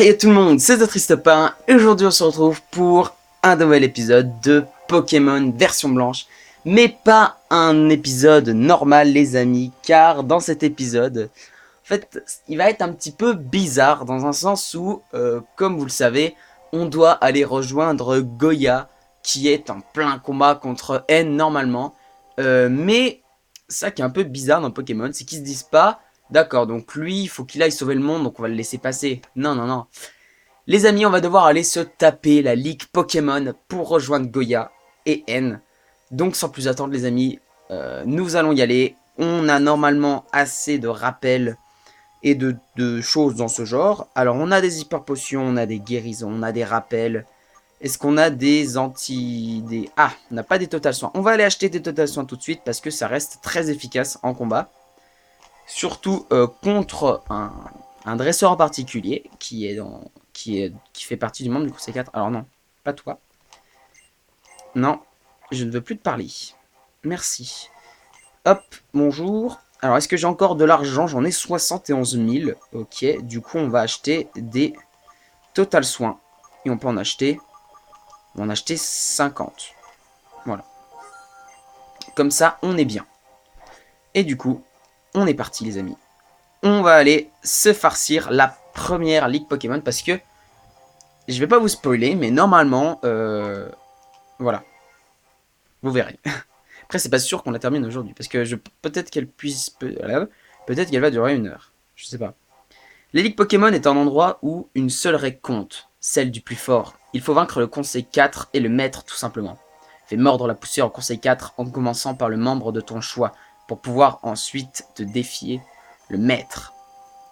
Hey tout le monde, c'est The Triste Pain et aujourd'hui on se retrouve pour un nouvel épisode de Pokémon version blanche. Mais pas un épisode normal les amis, car dans cet épisode, en fait, il va être un petit peu bizarre dans un sens où, comme vous le savez, on doit aller rejoindre Goya qui est en plein combat contre N normalement. Mais ça qui est un peu bizarre dans Pokémon, c'est qu'ils se disent pas... D'accord, donc lui, il faut qu'il aille sauver le monde, donc on va le laisser passer. Non, non, non. Les amis, on va devoir aller se taper la Ligue Pokémon pour rejoindre Goya et N. Donc sans plus attendre les amis, nous allons y aller. On a normalement assez de rappels et de choses dans ce genre. Alors on a des hyper potions, on a des guérisons, on a des rappels. Est-ce qu'on a des Ah, on n'a pas des total soins. On va aller acheter des total soins tout de suite parce que ça reste très efficace en combat. Surtout contre un dresseur en particulier qui fait partie du membre du conseil 4. Alors non, pas toi. Non, je ne veux plus te parler. Merci. Hop, bonjour. Alors, est-ce que j'ai encore de l'argent? J'en ai 71 000. Ok, du coup, on va acheter des total soins. Et on peut en acheter... On va en acheter 50. Voilà. Comme ça, on est bien. Et du coup, on est parti, les amis. On va aller se farcir la première ligue Pokémon parce que je vais pas vous spoiler, mais normalement, voilà, vous verrez. Après, c'est pas sûr qu'on la termine aujourd'hui parce que peut-être qu'elle peut-être qu'elle va durer 1 heure. Je sais pas. Les ligues Pokémon est un endroit où une seule règle compte, celle du plus fort. Il faut vaincre le Conseil 4 et le maître tout simplement. Fais mordre la poussière au Conseil 4 en commençant par le membre de ton choix pour pouvoir ensuite te défier le maître.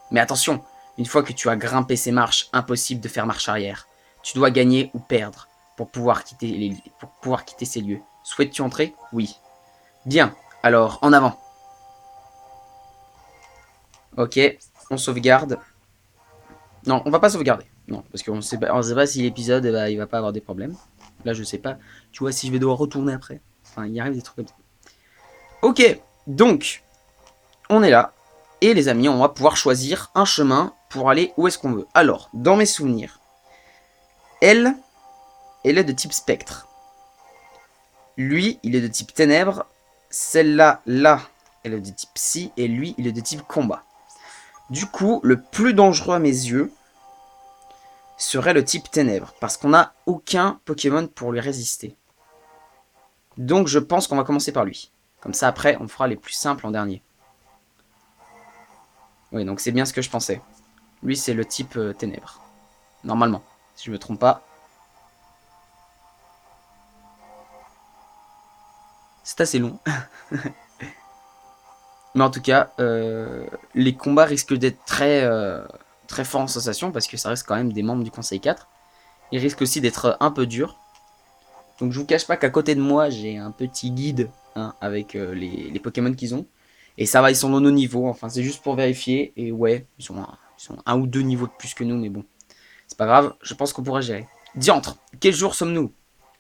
Mais attention, une fois que tu as grimpé ces marches, impossible de faire marche arrière. Tu dois gagner ou perdre pour pouvoir quitter ces lieux. Souhaites-tu entrer? Oui. Bien, alors en avant. Ok, on sauvegarde. Non, on va pas sauvegarder. Non, parce qu'on sait pas si l'épisode il va pas avoir des problèmes. Là, je sais pas. Tu vois, si je vais devoir retourner après. Enfin, il arrive des trucs comme ça. Ok, donc, on est là. Et les amis, on va pouvoir choisir un chemin pour aller où est-ce qu'on veut. Alors, dans mes souvenirs, elle est de type spectre. Lui, il est de type ténèbres. Celle-là, elle est de type psy. Et lui, il est de type combat. Du coup, le plus dangereux à mes yeux serait le type ténèbres. Parce qu'on n'a aucun Pokémon pour lui résister. Donc, je pense qu'on va commencer par lui. Comme ça, après, on fera les plus simples en dernier. Oui, donc c'est bien ce que je pensais. Lui, c'est le type ténèbres. Normalement, si je me trompe pas. C'est assez long. Mais en tout cas, les combats risquent d'être très forts en sensation parce que ça reste quand même des membres du Conseil 4. Ils risquent aussi d'être un peu durs. Donc je vous cache pas qu'à côté de moi, j'ai un petit guide avec les Pokémon qu'ils ont. Et ça va, ils sont dans nos niveaux. Enfin, c'est juste pour vérifier. Et ouais, ils sont un ou deux niveaux de plus que nous, mais bon. C'est pas grave, je pense qu'on pourra gérer. Diantre, quel jour sommes-nous?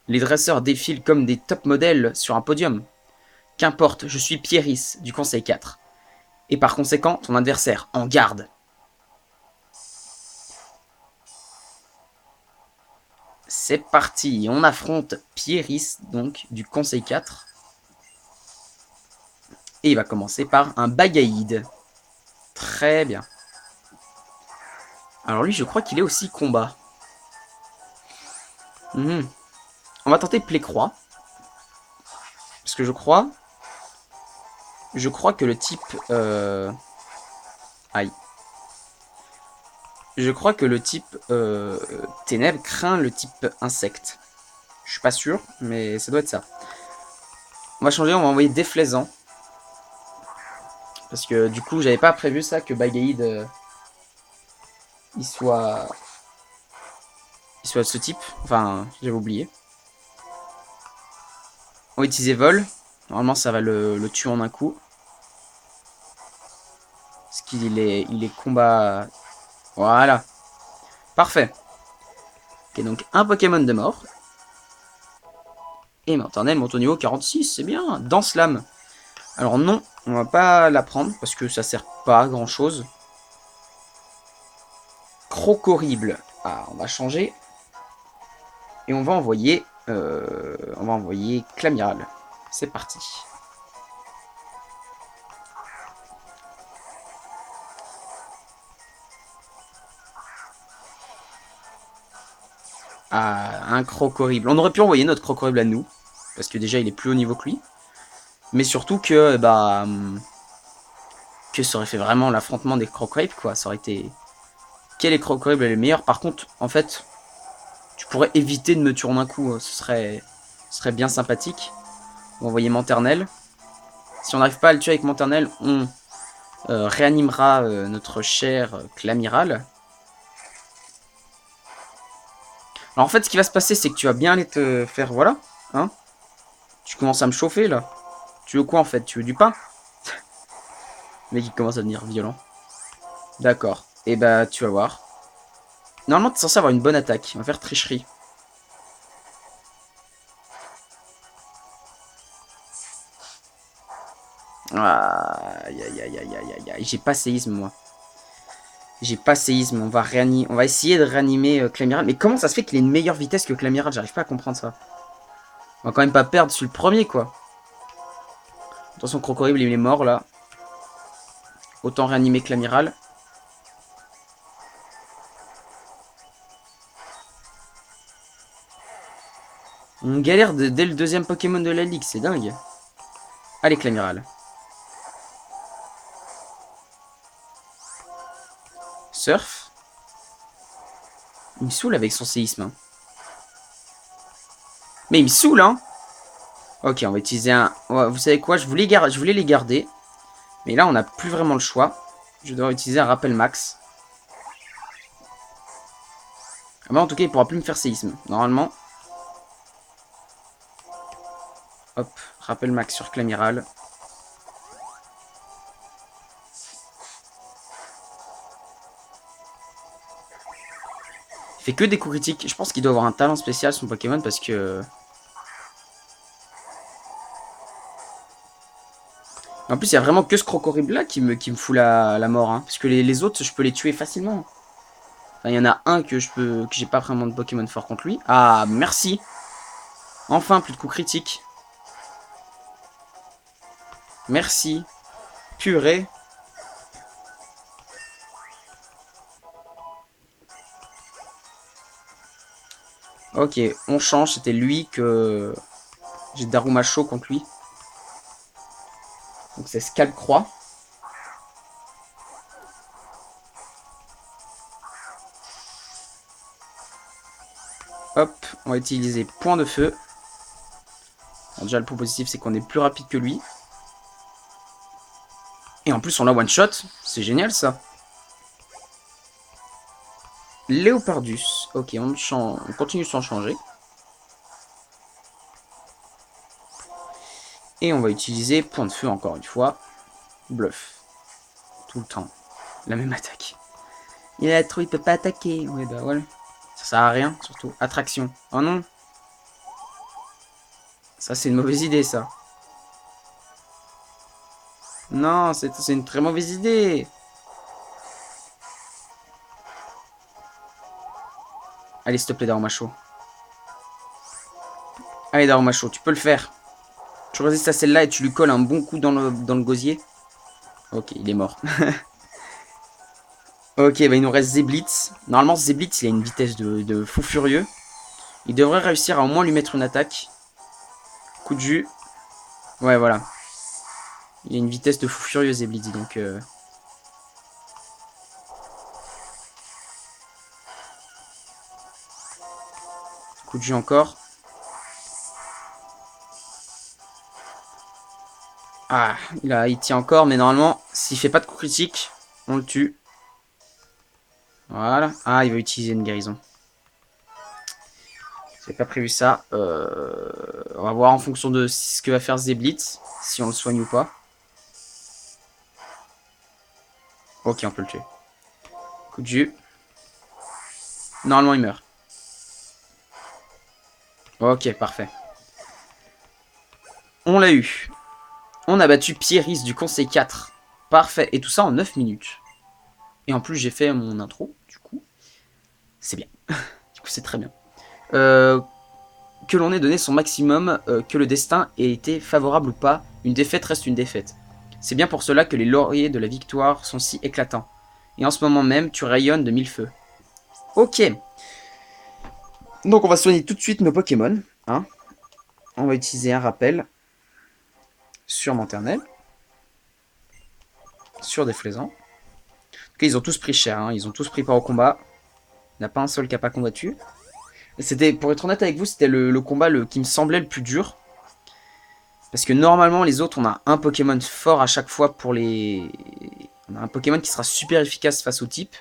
Les dresseurs défilent comme des top modèles sur un podium. Qu'importe, je suis Pieris du Conseil 4. Et par conséquent, ton adversaire, en garde. C'est parti, on affronte Pieris, donc, du Conseil 4. Et il va commencer par un Bagaïd. Très bien. Alors lui, je crois qu'il est aussi combat. On va tenter Plécroix. Parce que je crois que le type... Aïe. Je crois que le type ténèbres craint le type insecte. Je suis pas sûr, mais ça doit être ça. On va changer, on va envoyer Déflaisant. Parce que du coup, j'avais pas prévu ça, que Bagaïd il soit de ce type. Enfin, j'avais oublié. On va utiliser Vol. Normalement, ça va le tuer en un coup. Parce qu'il est combat... Voilà. Parfait. Ok, donc un Pokémon de mort. Et Morternel monte au niveau 46, c'est bien. Danse lame. Alors non, on va pas la prendre parce que ça sert pas à grand chose. Crocorible. Ah, on va changer. Et on va envoyer Clamiral. C'est parti. Ah, un Crocorible. On aurait pu envoyer notre Crocorible à nous. Parce que déjà, il est plus haut niveau que lui. Mais surtout que, bah... que ça aurait fait vraiment l'affrontement des Crocoribles, quoi. Ça aurait été... Quel est Crocorible est le meilleur? Par contre, en fait... Tu pourrais éviter de me tuer en un coup. Ce serait bien sympathique. On va envoyer Manternel. Si on n'arrive pas à le tuer avec Manternel, on réanimera notre cher Clamiral. Alors en fait, ce qui va se passer, c'est que tu vas bien aller te faire... Voilà. Hein, tu commences à me chauffer, là. Tu veux quoi, en fait? Tu veux du pain? Le mec, il commence à devenir violent. D'accord. Et bah, tu vas voir. Normalement, tu es censé avoir une bonne attaque. On va faire tricherie. Aïe, aïe, aïe, aïe, aïe, aïe. J'ai pas séisme, moi. J'ai pas séisme. On va essayer de réanimer Clamiral. Mais comment ça se fait qu'il ait une meilleure vitesse que Clamiral? J'arrive pas à comprendre ça. On va quand même pas perdre sur le premier, quoi. Attention, Crocorible, il est mort, là. Autant réanimer Clamiral. On galère dès le deuxième Pokémon de la ligue, c'est dingue. Allez, Clamiral. Surf. Il me saoule avec son séisme. Hein. Mais il me saoule, hein. Ok, on va utiliser un... Ouais, vous savez quoi, je voulais les garder. Mais là, on n'a plus vraiment le choix. Je dois utiliser un rappel max. Ah bah, en tout cas, il pourra plus me faire séisme. Normalement. Hop, rappel max sur Clamiral. Il fait que des coups critiques. Je pense qu'il doit avoir un talent spécial, son Pokémon, parce que... En plus, il y a vraiment que ce Crocorible là qui me fout la mort. Hein. Parce que les autres, je peux les tuer facilement. Enfin, il y en a un que j'ai pas vraiment de Pokémon fort contre lui. Ah, merci. Enfin, plus de coups critiques. Merci. Purée. Ok, on change. C'était lui que... J'ai Daruma Show contre lui. Donc c'est Scalp Croix. Hop, on va utiliser Point de Feu. Alors déjà, le point positif, c'est qu'on est plus rapide que lui. Et en plus, on l'a one-shot. C'est génial, ça. Léopardus. Ok, on continue sans changer. Et on va utiliser Point de Feu encore une fois. Bluff. Tout le temps. La même attaque. Il a trop, il peut pas attaquer. Ouais, bah voilà. Ça sert à rien, surtout. Attraction. Oh non. Ça, c'est une mauvaise idée, ça. Non, c'est une très mauvaise idée. Allez, s'il te plaît, Darumacho. Allez, Darumacho, tu peux le faire. Tu résistes à celle-là et tu lui colles un bon coup dans le gosier. Ok, il est mort. Ok, bah il nous reste Zeblitz. Normalement, Zeblitz, il a une vitesse de fou furieux. Il devrait réussir à au moins lui mettre une attaque. Coup de jus. Ouais, voilà. Il a une vitesse de fou furieux, Zeblitz, donc... Coup de jus encore. Ah, il tient encore, mais normalement, s'il fait pas de coup critique, on le tue. Voilà. Ah, il va utiliser une guérison. J'ai pas prévu ça. On va voir en fonction de ce que va faire Zeblitz, si on le soigne ou pas. Ok, on peut le tuer. Coup de jus. Normalement, il meurt. Ok, parfait. On l'a eu. On a battu Pieris du Conseil 4. Parfait. Et tout ça en 9 minutes. Et en plus, j'ai fait mon intro, du coup. C'est bien. Du coup, c'est très bien. Que l'on ait donné son maximum, que le destin ait été favorable ou pas, une défaite reste une défaite. C'est bien pour cela que les lauriers de la victoire sont si éclatants. Et en ce moment même, tu rayonnes de mille feux. Ok. Donc on va soigner tout de suite nos Pokémon. Hein. On va utiliser un rappel sur Maternelle. Sur des flaisans. Ok, ils ont tous pris cher, hein. Ils ont tous pris part au combat. Il n'y a pas un seul qui n'a pas combattu. C'était, pour être honnête avec vous, c'était le combat qui me semblait le plus dur. Parce que normalement, les autres, on a un Pokémon fort à chaque fois pour les... On a un Pokémon qui sera super efficace face au type.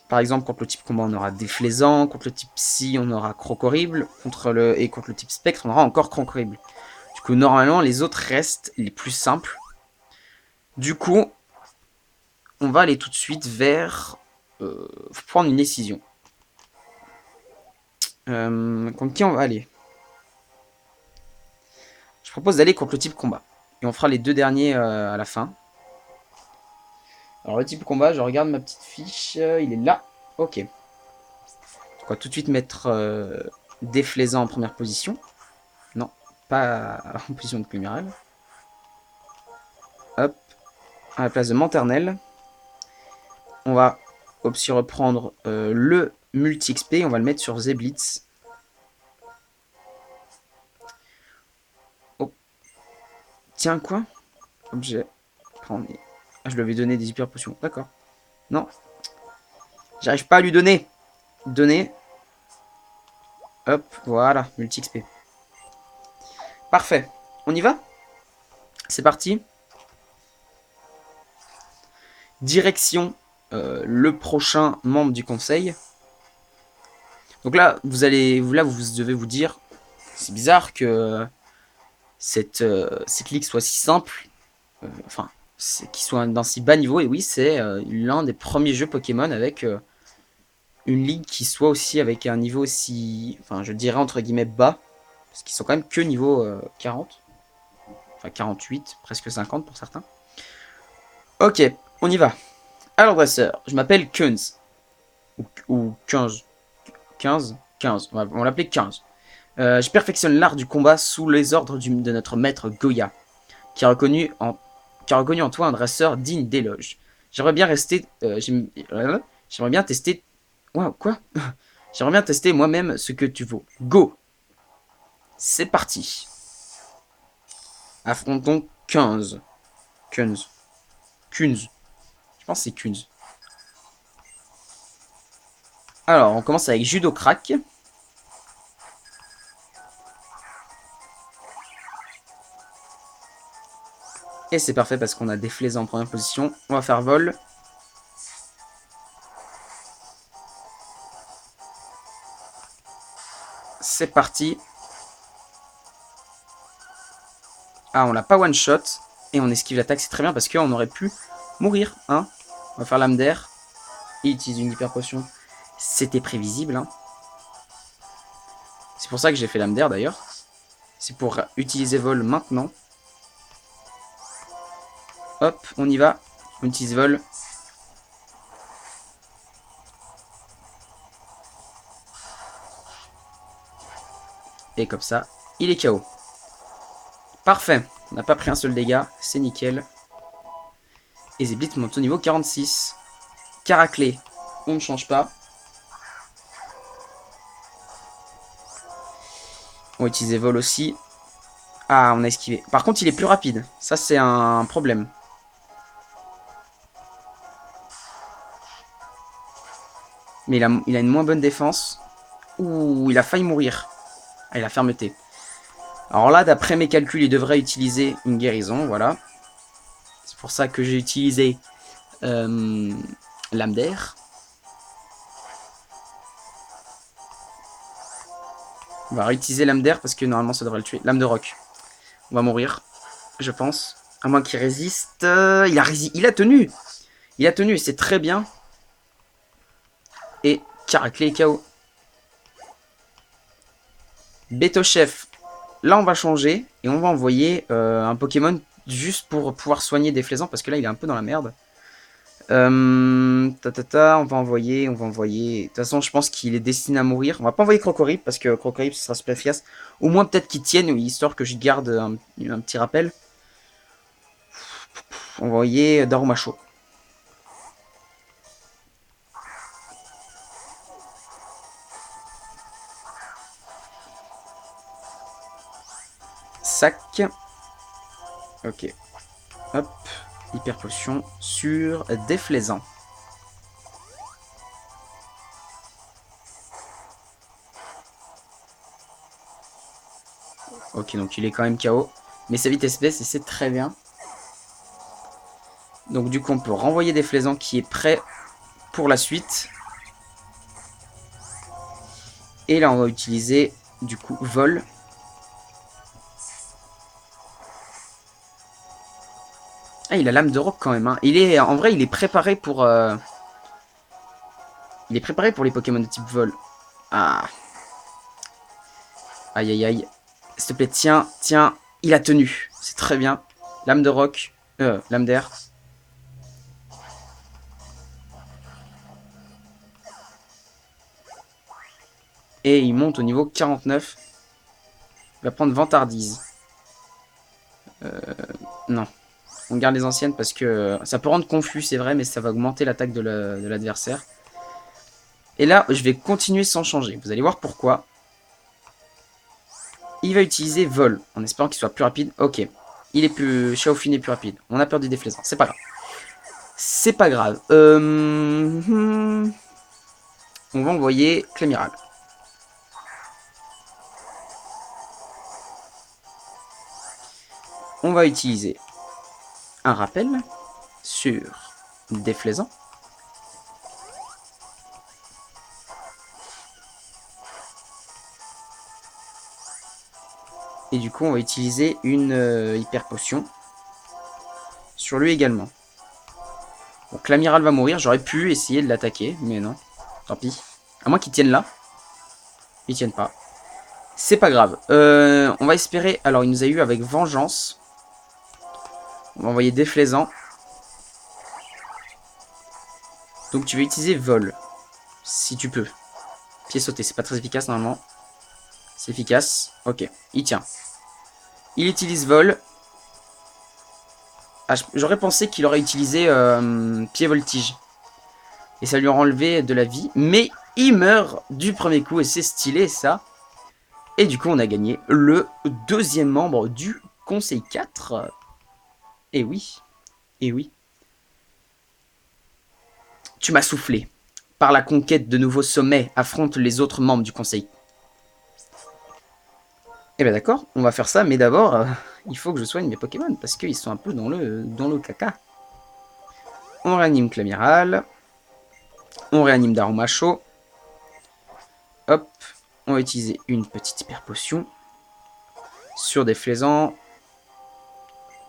Par exemple, contre le type combat, on aura Déflaisant. Contre le type Psy, on aura Crocorrible. Et contre le type Spectre, on aura encore Crocorrible. Du coup, normalement, les autres restent les plus simples. Du coup, on va aller tout de suite vers... faut prendre une décision. Contre qui on va aller? Je propose d'aller contre le type combat. Et on fera les deux derniers à la fin. Alors le type combat, je regarde ma petite fiche. Il est là. Ok. On va tout de suite mettre Déflaisant en première position. Non, pas en position de Plumerel. Hop. À la place de Maternelle. On va aussi reprendre le multi-XP. On va le mettre sur Zeblitz. Oh. Tiens, quoi? Objet. Prendre. Ah, je lui avais donné des hyper potions. D'accord. Non. J'arrive pas à lui donner. Donner. Hop, voilà. Multi-XP. Parfait. On y va? C'est parti. Direction le prochain membre du conseil. Donc là, vous devez vous dire, c'est bizarre que cette ligue soit si simple. Enfin, qu'il soit d'un si bas niveau. Et oui, c'est l'un des premiers jeux Pokémon avec une ligue qui soit aussi avec un niveau aussi, enfin, je dirais entre guillemets bas, parce qu'ils sont quand même que niveau 40. Enfin 48, presque 50 pour certains. Ok, on y va. Alors dresseur, je m'appelle Kunz. Ou 15. 15 15, on va l'appeler 15. Je perfectionne l'art du combat sous les ordres de notre maître Goya, qui a reconnu en toi un dresseur digne d'éloge. J'aimerais bien j'aimerais bien tester... Wow, quoi? J'aimerais bien tester moi-même ce que tu vaux. Go! C'est parti. Affrontons 15. Kunz. Kunz. Je pense que c'est Kunz. Alors, on commence avec Judo Crack. Et c'est parfait parce qu'on a Déflaisant en première position. On va faire vol. C'est parti. Ah, on l'a pas one shot. Et on esquive l'attaque, c'est très bien parce qu'on aurait pu mourir. Hein. On va faire lame d'air. Il utilise une hyper potion. C'était prévisible. Hein. C'est pour ça que j'ai fait lame d'air d'ailleurs. C'est pour utiliser vol maintenant. Hop, on y va. On utilise vol. Et comme ça, il est KO. Parfait. On n'a pas pris un seul dégât. C'est nickel. Et Zeblitz monte au niveau 46. Caraclé, on ne change pas. On va utiliser vol aussi. Ah, on a esquivé. Par contre, il est plus rapide. Ça, c'est un problème. Mais il a une moins bonne défense. Ouh, il a failli mourir. Ah, il a fermeté. Alors là, d'après mes calculs, il devrait utiliser une guérison. Voilà. C'est pour ça que j'ai utilisé lame d'air. On va réutiliser lame d'air parce que normalement ça devrait le tuer. Lame de roc. On va mourir, je pense. À moins qu'il résiste. Il a tenu. Il a tenu et c'est très bien. Et Caraclé est KO. Beto Chef. Là on va changer et on va envoyer un Pokémon juste pour pouvoir soigner Déflaisant parce que là il est un peu dans la merde. On va envoyer. De toute façon, je pense qu'il est destiné à mourir. On va pas envoyer Crocodile parce que Crocodile ce sera super efficace. Au moins peut-être qu'il tienne, histoire que je garde un petit rappel. On va envoyer Darumacho. Sac. Ok. Hop. Hyper potion sur déflaisant. Ok, donc il est quand même KO. Mais sa vitesse baisse et c'est très bien. Donc du coup, on peut renvoyer des flaisans qui est prêt pour la suite. Et là, on va utiliser du coup vol. Ah, il a l'âme de roc quand même. Hein. En vrai, il est préparé pour. Il est préparé pour les Pokémon de type vol. Ah. Aïe aïe aïe. S'il te plaît, tiens, tiens. Il a tenu. C'est très bien. Lame de roc. Lame d'air. Et il monte au niveau 49. Il va prendre Vantardise. Non. On garde les anciennes parce que ça peut rendre confus, c'est vrai, mais ça va augmenter l'attaque de l'adversaire. Et là, je vais continuer sans changer. Vous allez voir pourquoi. Il va utiliser vol, en espérant qu'il soit plus rapide. Ok. Il est plus... Xiaofin est plus rapide. On a peur du déflaisant. C'est pas grave. C'est pas grave. On va envoyer Clémiral. On va utiliser un rappel sur déflaisant. Et du coup, on va utiliser une hyper potion sur lui également. Donc l'amiral va mourir. J'aurais pu essayer de l'attaquer, mais non. Tant pis. À moins qu'ils tiennent là. Ils tiennent pas. C'est pas grave. On va espérer... Alors, il nous a eu avec vengeance. On va envoyer déflaisant. Donc tu vas utiliser vol. Si tu peux. Pied sauté, c'est pas très efficace normalement. C'est efficace. Ok, il tient. Il utilise vol. Ah, j'aurais pensé qu'il aurait utilisé pied voltige. Et ça lui aurait enlevé de la vie. Mais il meurt du premier coup et c'est stylé ça. Et du coup on a gagné le deuxième membre du Conseil 4. Et oui. Et oui. Tu m'as soufflé. Par la conquête de nouveaux sommets, affronte les autres membres du Conseil. Eh bien d'accord, on va faire ça, mais d'abord, il faut que je soigne mes Pokémon, parce qu'ils sont un peu dans le caca. On réanime Clamiral. On réanime Darumacho. Hop, on va utiliser une petite hyper potion. Sur des flaisans.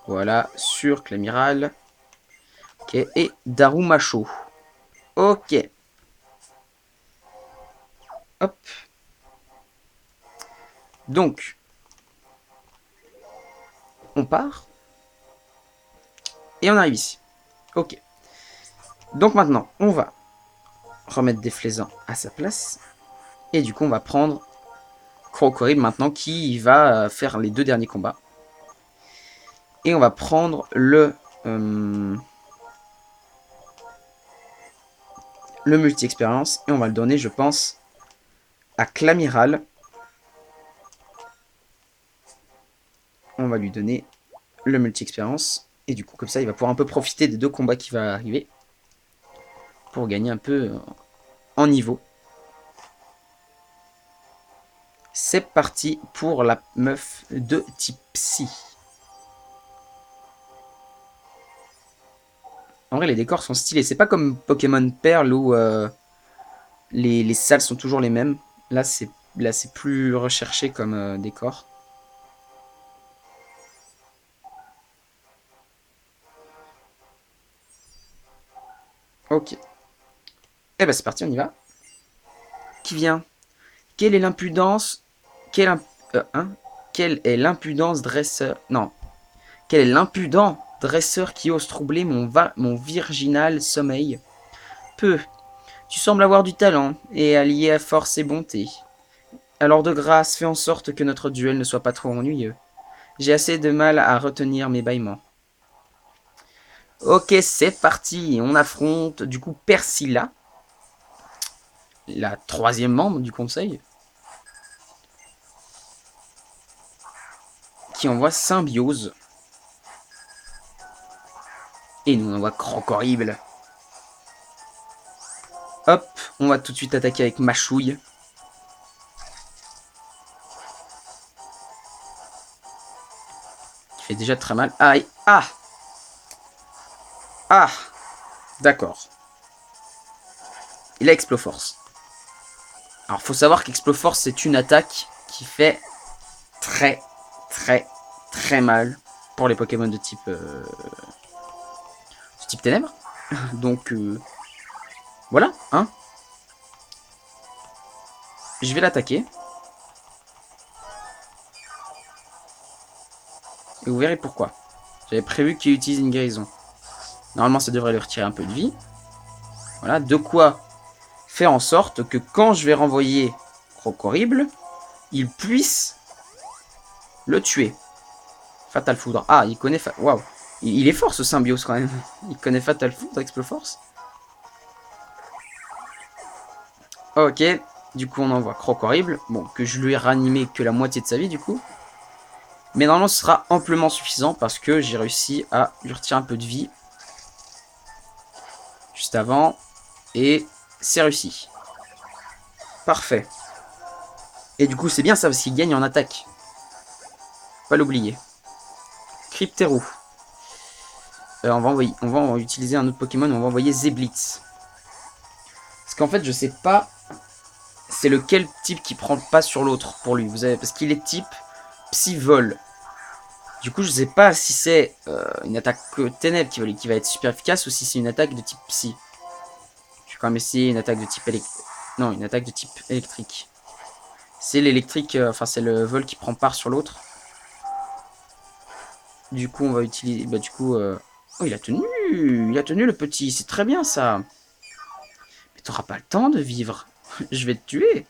Voilà, sur Clamiral. Ok, et Darumacho. Ok. Hop. Donc, on part. Et on arrive ici. Ok. Donc maintenant, on va remettre des flaisans à sa place. Et du coup, on va prendre Crocodile maintenant qui va faire les deux derniers combats. Et on va prendre le multi-expérience. Et on va le donner, je pense, à Clamiral. On va lui donner le multi-expérience. Et du coup, comme ça, il va pouvoir un peu profiter des deux combats qui vont arriver. Pour gagner un peu en niveau. C'est parti pour la meuf de type Psy. En vrai, les décors sont stylés. C'est pas comme Pokémon Perle où les salles sont toujours les mêmes. Là, c'est plus recherché comme décor. Ok. Eh ben, c'est parti, on y va. Qui vient? Quelle est l'impudence? Quelle est l'impudence dresseur? Non. Quel est l'impudent dresseur qui ose troubler mon virginal sommeil. Peu. Tu sembles avoir du talent, et allié à force et bonté. Alors de grâce, fais en sorte que notre duel ne soit pas trop ennuyeux. J'ai assez de mal à retenir mes bâillements. Ok, c'est parti. On affronte du coup Persilla, la troisième membre du conseil, qui envoie Symbiose. Et nous on envoie Croc Horrible. Hop, on va tout de suite attaquer avec Machouille. Qui fait déjà très mal. Aïe, ah. Ah, d'accord. Il a Exploforce. Alors faut savoir qu'Exploforce c'est une attaque qui fait très très mal pour les Pokémon de type ténèbres. Donc voilà, hein. Je vais l'attaquer. Et vous verrez pourquoi. J'avais prévu qu'il utilise une guérison. Normalement ça devrait lui retirer un peu de vie. Voilà, de quoi faire en sorte que quand je vais renvoyer Croc Horrible, il puisse le tuer. Fatal Foudre. Ah, il connaît... Waouh. Il est fort ce Symbiose quand même. Il connaît Fatal Foudre, Exploforce. Ok. Du coup, on envoie Croc Horrible. Bon, que je lui ai ranimé que la moitié de sa vie du coup. Mais normalement, ce sera amplement suffisant parce que j'ai réussi à lui retirer un peu de vie. Juste avant. Et c'est réussi. Parfait. Et du coup, c'est bien ça parce qu'il gagne en attaque. Pas l'oublier. Cryptero. On va utiliser un autre Pokémon. On va envoyer Zeblitz. Parce qu'en fait, je sais pas c'est lequel type qui prend pas sur l'autre pour lui. Vous avez, parce qu'il est type Psy-Vol. Du coup, je sais pas si c'est une attaque ténèbres qui va être super efficace ou si c'est une attaque de type Psy. Je vais quand même essayer une attaque de type électrique. Non, une attaque de type électrique. C'est l'électrique, enfin c'est le vol qui prend part sur l'autre. Du coup, on va utiliser... Bah du coup... Oh, il a tenu. Il a tenu le petit. C'est très bien ça. Mais t'auras pas le temps de vivre. Je vais te tuer.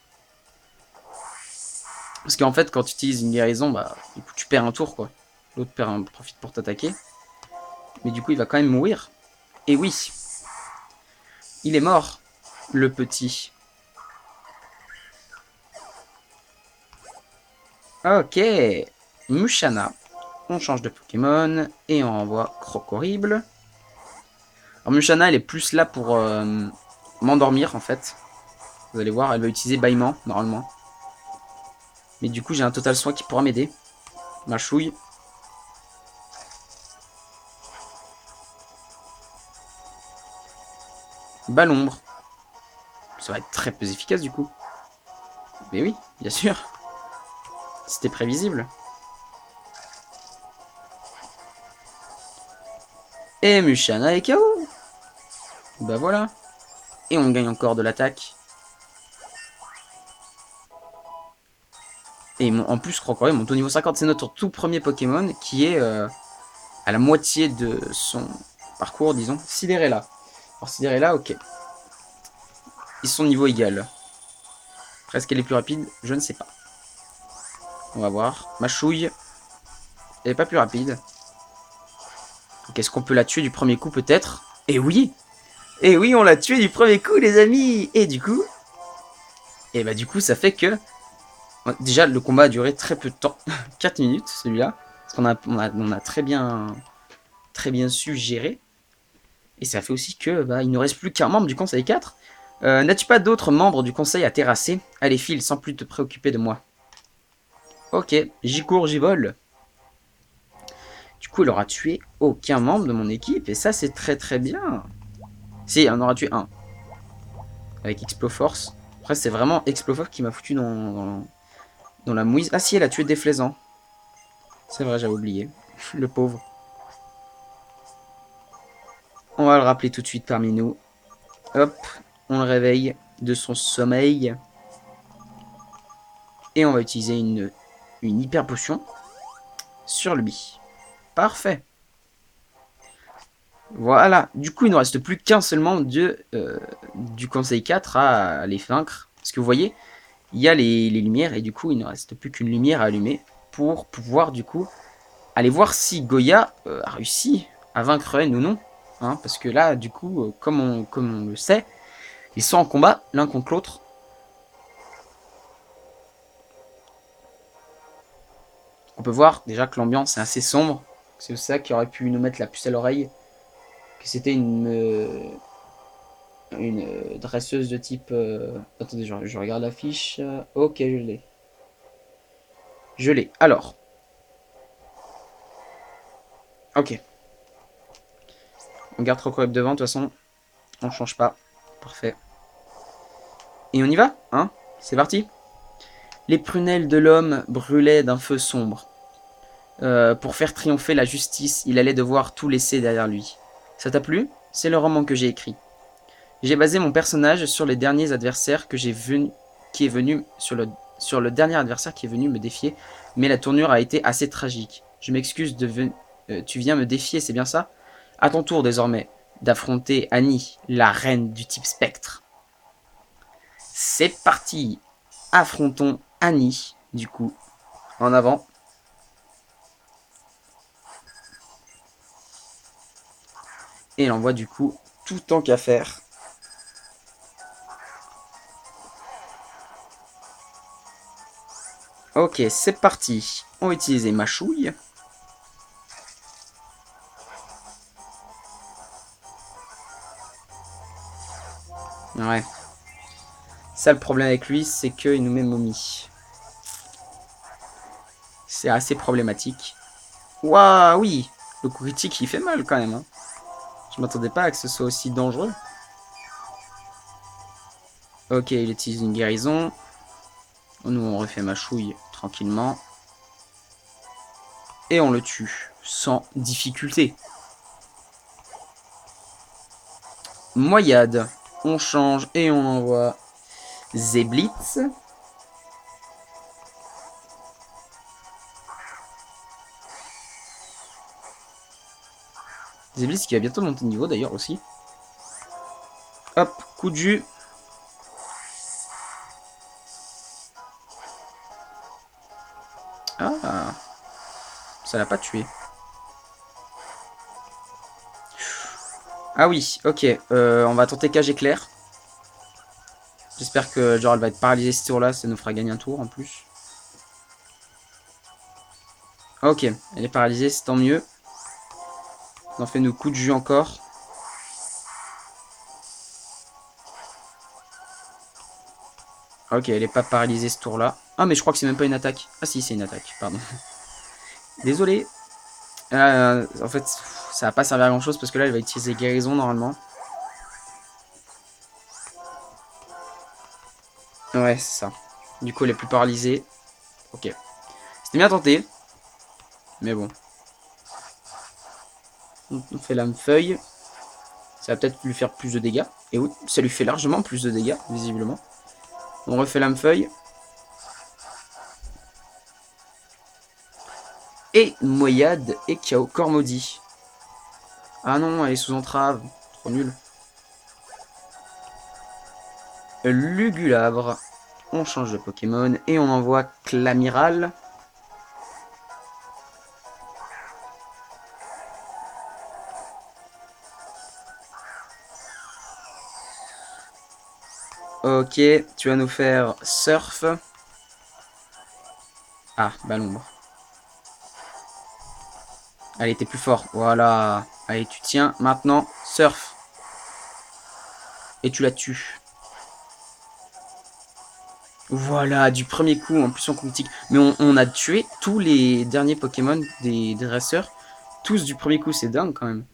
Parce qu'en fait, quand tu utilises une guérison, bah, du coup, tu perds un tour, quoi. L'autre profite pour t'attaquer. Mais du coup, il va quand même mourir. Et oui, il est mort, le petit. Ok, Mushana. On change de Pokémon et on envoie Croc Horrible. Alors Mushana, elle est plus là pour m'endormir, en fait. Vous allez voir, elle va utiliser bâillement, normalement. Mais du coup, j'ai un total soin qui pourra m'aider. Machouille. Balombre. Ça va être très peu efficace, du coup. Mais oui, bien sûr. C'était prévisible. Et Mushana est KO. Bah voilà. Et on gagne encore de l'attaque. Et en plus, Crocodile monte au niveau 50. C'est notre tout premier Pokémon qui est à la moitié de son parcours, disons. Cinderella. Alors Cinderella, ok. Ils sont niveau égal. Est-ce qu'elle est plus rapide? Je ne sais pas. On va voir. Machouille. Elle est pas plus rapide. Donc est-ce qu'on peut la tuer du premier coup peut-être? Et oui! Et oui, on l'a tué du premier coup, les amis! Et du coup... Et bah du coup, ça fait que... Déjà, le combat a duré très peu de temps. 4 minutes, celui-là. Parce qu'on a très bien su gérer. Et ça fait aussi que bah, il ne reste plus qu'un membre du conseil 4. N'as-tu pas d'autres membres du conseil à terrasser? Allez, file, sans plus te préoccuper de moi. Ok, j'y cours, j'y vole. Du coup, il aura tué aucun membre de mon équipe. Et ça, c'est très bien. Si, on aura tué un. Avec Exploforce. Après, c'est vraiment Exploforce qui m'a foutu dans la mouise. Ah si, elle a tué Déflaisant. C'est vrai, j'avais oublié. Le pauvre. On va le rappeler tout de suite parmi nous. Hop, on le réveille de son sommeil. Et on va utiliser une hyper potion sur lui. Parfait. Voilà. Du coup, il ne reste plus qu'un seul membre du Conseil 4 à les vaincre. Parce que vous voyez, il y a les lumières et du coup, il ne reste plus qu'une lumière à allumer pour pouvoir du coup aller voir si Goya a réussi à vaincre Ren ou non. Hein, parce que là, du coup, comme on le sait, ils sont en combat l'un contre l'autre. On peut voir déjà que l'ambiance est assez sombre. C'est ça qui aurait pu nous mettre la puce à l'oreille. Que c'était une dresseuse de type... Attendez, je regarde la fiche. Ok, je l'ai. Je l'ai. Alors. Ok. On garde Crocodile devant, de toute façon. On change pas. Parfait. Et on y va, hein? C'est parti. Les prunelles de l'homme brûlaient d'un feu sombre. Pour faire triompher la justice, il allait devoir tout laisser derrière lui. Ça t'a plu? C'est le roman que j'ai écrit. J'ai basé mon personnage sur les derniers adversaires qui est venu sur le dernier adversaire qui est venu me défier, mais la tournure a été assez tragique. Je m'excuse tu viens me défier, c'est bien ça? À ton tour désormais d'affronter Annie, la reine du type spectre. C'est parti. Affrontons Annie, du coup, en avant. Et elle envoie du coup tout tant qu'à faire. Ok, c'est parti. On va utiliser ma chouille. Ouais. Ça, le problème avec lui, c'est qu'il nous met momie. C'est assez problématique. Waouh, oui. Le coup critique, il fait mal quand même. Hein. Je m'attendais pas à que ce soit aussi dangereux. Ok, il utilise une guérison. Nous, on refait ma chouille tranquillement. Et on le tue. Sans difficulté. Moyade. On change et on envoie Zeblitz. Zeblitz qui va bientôt monter de niveau d'ailleurs aussi. Hop, coup de jus. Ah, ça l'a pas tué. Ah oui, ok. On va tenter cage éclair. J'espère que genre elle va être paralysée ce tour là, ça nous fera gagner un tour en plus. Ok, elle est paralysée, c'est tant mieux. On en fait nos coups de jus encore. Ok, elle est pas paralysée ce tour là. Ah mais je crois que c'est même pas une attaque. Ah si, c'est une attaque, pardon. Désolé. En fait, ça va pas servir à grand chose parce que là elle va utiliser guérison normalement. Ouais, c'est ça. Du coup elle est plus paralysée. Ok. C'était bien tenté. Mais bon. On fait lame feuille. Ça va peut-être lui faire plus de dégâts. Et oui, ça lui fait largement plus de dégâts, visiblement. On refait lame feuille. Et Moyade et Kao. Corps maudit. Ah non, elle est sous entrave. Trop nul. Lugulabre. On change de Pokémon et on envoie Clamiral. Ok, tu vas nous faire Surf. Ah, Ballon. Allez, t'es plus fort. Voilà. Allez, tu tiens. Maintenant, Surf. Et tu la tues. Voilà, du premier coup, en plus on critique. Mais on a tué tous les derniers Pokémon des dresseurs. Tous du premier coup, c'est dingue quand même.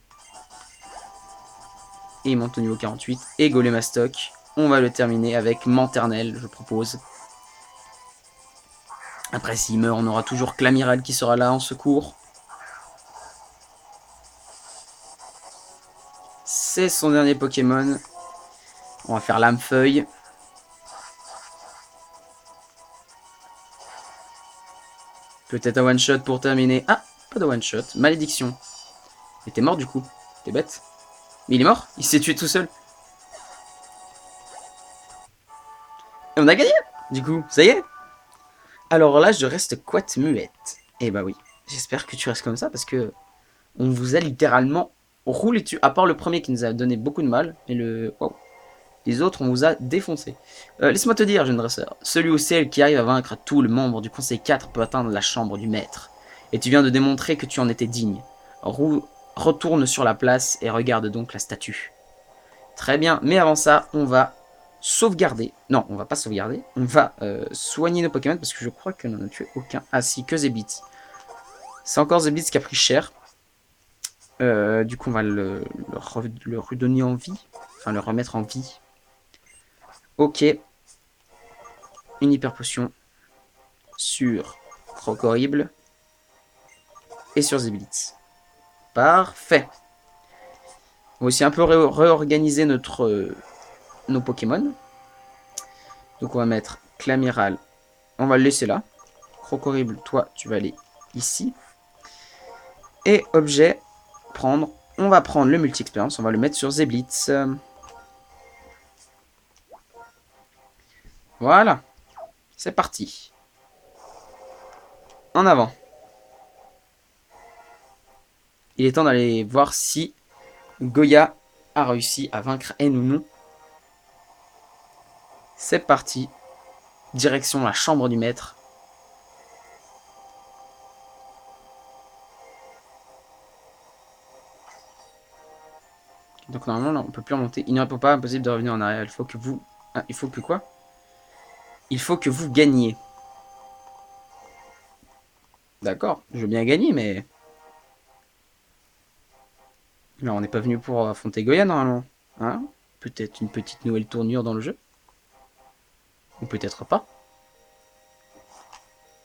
Et il monte au niveau 48. Et Golémastoc. On va le terminer avec Manternel, je propose. Après, s'il meurt, on aura toujours Clamiral qui sera là en secours. C'est son dernier Pokémon. On va faire Lame-Feuille. Peut-être un one-shot pour terminer. Ah, pas de one-shot. Malédiction. Il était mort du coup. T'es bête. Mais il est mort. Il s'est tué tout seul. Et on a gagné. Du coup, ça y est. Alors là, je reste quite muette. Eh bah oui. J'espère que tu restes comme ça parce que on vous a littéralement roulé dessus. À part le premier qui nous a donné beaucoup de mal. Et le... Wow. Les autres, on vous a défoncé. Laisse-moi te dire, jeune dresseur. Celui ou celle qui arrive à vaincre tout le membre du Conseil 4 peut atteindre la chambre du maître. Et tu viens de démontrer que tu en étais digne. Retourne sur la place et regarde donc la statue. Très bien, mais avant ça, on va sauvegarder. Non, on va pas sauvegarder. On va soigner nos Pokémon parce que je crois qu'on n'en a tué aucun. Ah si, que Zeblit. C'est encore Zeblit qui a pris cher. Du coup, on va le redonner en vie. Enfin, le remettre en vie. Ok. Une hyper potion sur Crocorrible et sur Zeblitz. Parfait. On va aussi un peu réorganiser nos Pokémon. Donc on va mettre Clamiral. On va le laisser là. Crocorrible, toi, tu vas aller ici. Et objet, prendre. On va prendre le multi-expérience. On va le mettre sur Zeblitz. Voilà. C'est parti. En avant. Il est temps d'aller voir si Goya a réussi à vaincre N ou non. C'est parti. Direction la chambre du maître. Donc normalement, là, on peut plus remonter. Il ne répond pas, impossible de revenir en arrière. Il faut que vous... Ah, il faut que quoi? Il faut que vous gagniez. D'accord, je veux bien gagner, mais... Là, on n'est pas venu pour affronter Goya, normalement. Hein? Peut-être une petite nouvelle tournure dans le jeu. Ou peut-être pas.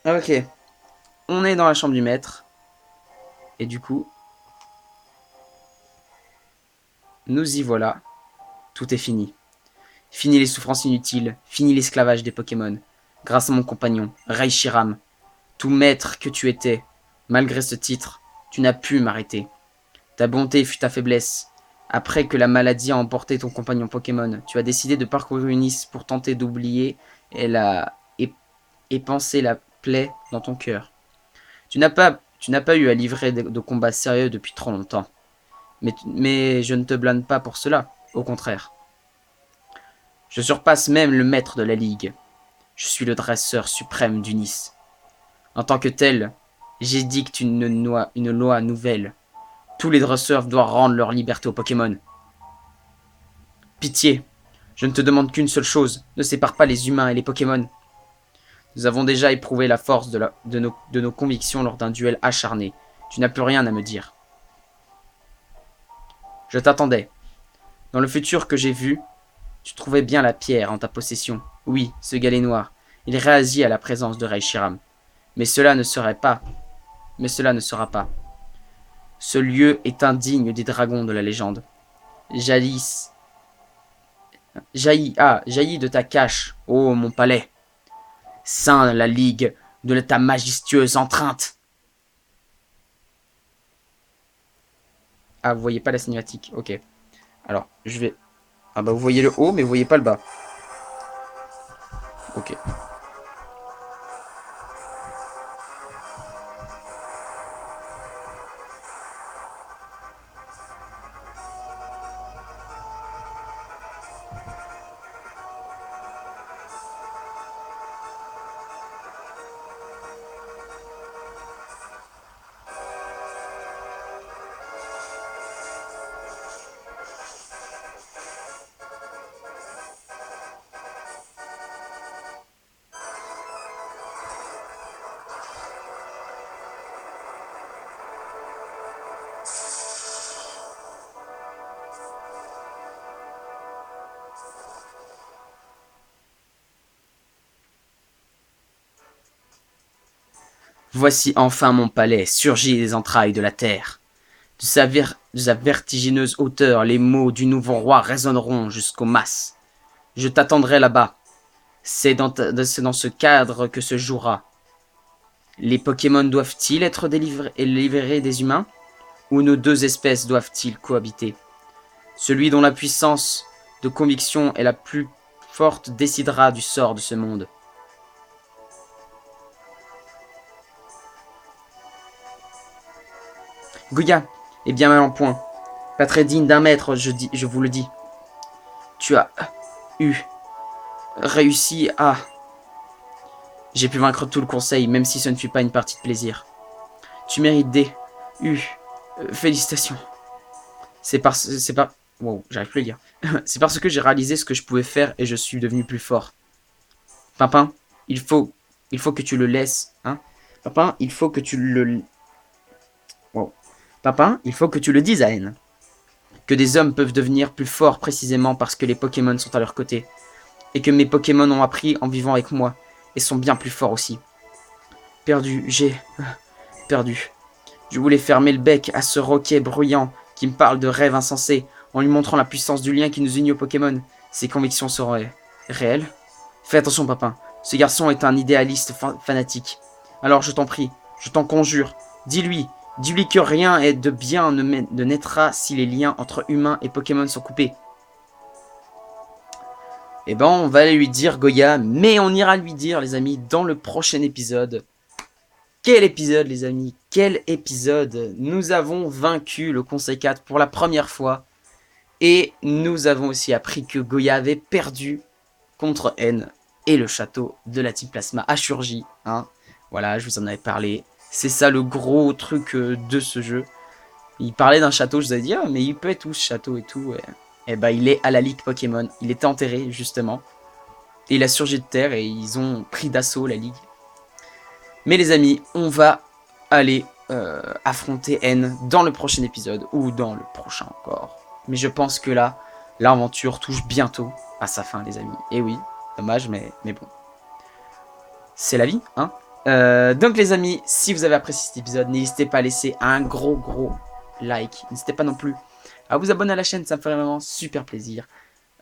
Ok. On est dans la chambre du maître. Et du coup... Nous y voilà. Tout est fini. Fini les souffrances inutiles. Fini l'esclavage des Pokémon. Grâce à mon compagnon, Reichiram. Tout maître que tu étais, malgré ce titre, tu n'as pu m'arrêter. Ta bonté fut ta faiblesse. Après que la maladie a emporté ton compagnon Pokémon, tu as décidé de parcourir Unis pour tenter d'oublier et panser la plaie dans ton cœur. Tu n'as pas eu à livrer de combats sérieux depuis trop longtemps. Mais je ne te blâme pas pour cela, au contraire. Je surpasse même le maître de la Ligue. Je suis le dresseur suprême d'Unis. En tant que tel, j'édicte une loi nouvelle. Tous les dresseurs doivent rendre leur liberté aux Pokémon. Pitié, je ne te demande qu'une seule chose, ne sépare pas les humains et les Pokémon. Nous avons déjà éprouvé la force de nos convictions lors d'un duel acharné. Tu n'as plus rien à me dire. Je t'attendais. Dans le futur que j'ai vu, tu trouvais bien la pierre en ta possession. Oui, ce galet noir. Il réagit à la présence de Reichiram. Mais cela ne sera pas. Ce lieu est indigne des dragons de la légende. Jaillit de ta cache, ô mon palais. Saint la ligue de ta majestueuse enceinte. Ah, vous voyez pas la cinématique, ok. Alors, je vais... Ah bah vous voyez le haut, mais vous voyez pas le bas. Ok. Voici enfin mon palais, surgi des entrailles de la terre. De sa vertigineuse hauteur, les mots du nouveau roi résonneront jusqu'aux masses. Je t'attendrai là-bas. C'est dans ce cadre que se jouera. Les Pokémon doivent-ils être libérés des humains? Ou nos deux espèces doivent-ils cohabiter? Celui dont la puissance de conviction est la plus forte décidera du sort de ce monde. Goya est bien mal en point. Pas très digne d'un maître, je vous le dis. Tu as réussi à... J'ai pu vaincre tout le conseil, même si ce ne fut pas une partie de plaisir. Tu mérites des... félicitations. Wow, j'arrive plus à lire. C'est parce que j'ai réalisé ce que je pouvais faire et je suis devenu plus fort. Papin, il faut que tu le laisses, hein. Papin, il faut que tu le... Wow. Papin, il faut que tu le dises à N. Que des hommes peuvent devenir plus forts précisément parce que les Pokémon sont à leur côté. Et que mes Pokémon ont appris en vivant avec moi. Et sont bien plus forts aussi. J'ai perdu. Je voulais fermer le bec à ce roquet bruyant qui me parle de rêves insensés en lui montrant la puissance du lien qui nous unit aux Pokémon. Ses convictions seront réelles. Fais attention, Papin. Ce garçon est un idéaliste fanatique. Alors je t'en prie, je t'en conjure, dis-lui que rien de bien ne naîtra si les liens entre humains et Pokémon sont coupés. Eh ben, on va aller lui dire, Goya, mais on ira lui dire, les amis, dans le prochain épisode. Quel épisode, les amis, quel épisode! Nous avons vaincu le Conseil 4 pour la première fois. Et nous avons aussi appris que Goya avait perdu contre N. Et le château de la Team Plasma a surgi. Hein. Voilà, je vous en avais parlé. C'est ça le gros truc de ce jeu. Il parlait d'un château, je vous avais dit, ah, mais il peut être où ce château et tout. Et bah, il est à la Ligue Pokémon. Il était enterré, justement. Et il a surgi de terre et ils ont pris d'assaut la Ligue. Mais les amis, on va aller affronter N dans le prochain épisode. Ou dans le prochain encore. Mais je pense que là, l'aventure touche bientôt à sa fin, les amis. Et oui, dommage, mais bon. C'est la vie, hein. Donc les amis, si vous avez apprécié cet épisode, n'hésitez pas à laisser un gros like. N'hésitez pas non plus à vous abonner à la chaîne, ça me ferait vraiment super plaisir.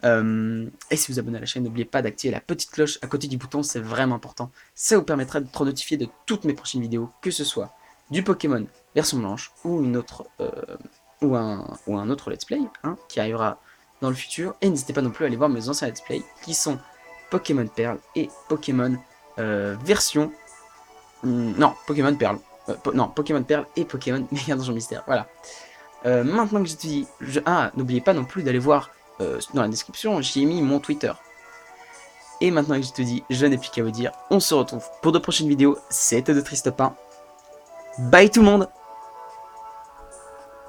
Et si vous abonnez à la chaîne, n'oubliez pas d'activer la petite cloche à côté du bouton, c'est vraiment important. Ça vous permettra d'être notifié de toutes mes prochaines vidéos, que ce soit du Pokémon version blanche ou une autre ou un autre let's play hein, qui arrivera dans le futur. Et n'hésitez pas non plus à aller voir mes anciens let's play qui sont Pokémon Perle et Pokémon version... non, Pokémon Perle. Non, Pokémon Perle et Pokémon Méga Donjon Mystère. Voilà. Maintenant que je te dis... n'oubliez pas non plus d'aller voir dans la description, j'y ai mis mon Twitter. Et maintenant que je te dis, je n'ai plus qu'à vous dire, on se retrouve pour de prochaines vidéos. C'était de Triste Pain. Bye tout le monde!